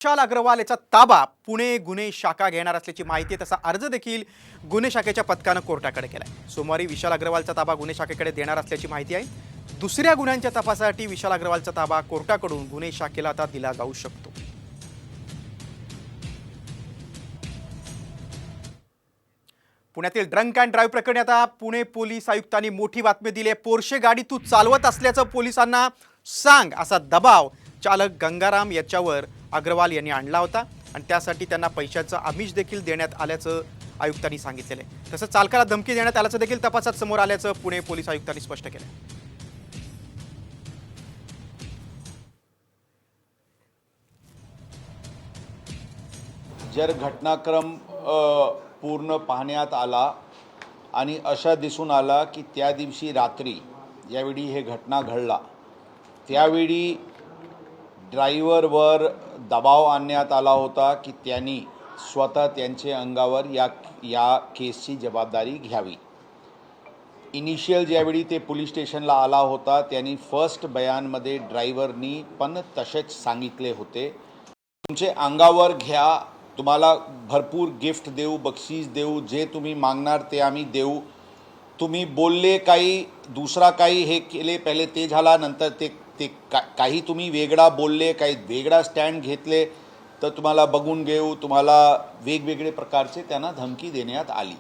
विशाल अग्रवाल याचा ताबा पुणे गुन्हे शाखा घेणार असल्याची माहिती आहे। तसा अर्ज देखील गुन्हे शाखेच्या पथकानं कोर्टाकडे केलाय। सोमवारी विशाल अग्रवालचा ताबा गुन्हे शाखेकडे देणार असल्याची माहिती आहे। दुसऱ्या गुन्ह्यांच्या तपासासाठी विशाल अग्रवालचा ताबा कोर्टाकडून गुन्हे शाखेला आता दिला जाऊ शकतो। पुण्यातील ड्रंक अँड ड्राईव्ह प्रकरणी आता पुणे पोलीस आयुक्तांनी मोठी बातमी दिली आहे। पोर्शे गाडी तू चालवत असल्याचं पोलिसांना सांग असा दबाव चालक गंगाराम याच्यावर अग्रवाल यांनी आणला होता आणि त्यासाठी त्यांना पैशाचं आमिष देखील देण्यात आल्याचं आयुक्तांनी सांगितलेलं आहे। तसंच चालकाला धमकी देण्यात आल्याचं देखील तपासात समोर आल्याचं पुणे पोलीस आयुक्तांनी स्पष्ट केलं। जर घटनाक्रम पूर्ण पाहण्यात आला आणि अशा दिसून आला की त्या दिवशी रात्री यावेळी हे घटना घडला त्यावेळी ड्रायव्हरवर दबाव आणण्यात आला होता की त्यांनी स्वतः त्यांचे अंगावर या केसची जबाबदारी घ्यावी। इनिशियल ज्यावेळी ते पोलीस स्टेशनला आला होता त्यांनी फर्स्ट बयानमध्ये ड्रायव्हरनी पण तसेच सांगितले होते, तुमचे अंगावर घ्या, तुम्हाला भरपूर गिफ्ट देऊ, बक्षीस देऊ, जे तुम्ही मागणार ते आम्ही देऊ। तुम्ही बोलले काही दुसरा काही हे केले, पहिले ते झाला, नंतर ते काही तुम्ही वेगळा बोलले, काही वेगळा स्टँड घेतले तर तुम्हाला बघून घेऊ, तुम्हाला वेगवेगळे प्रकारचे त्यांना धमकी देण्यात आली।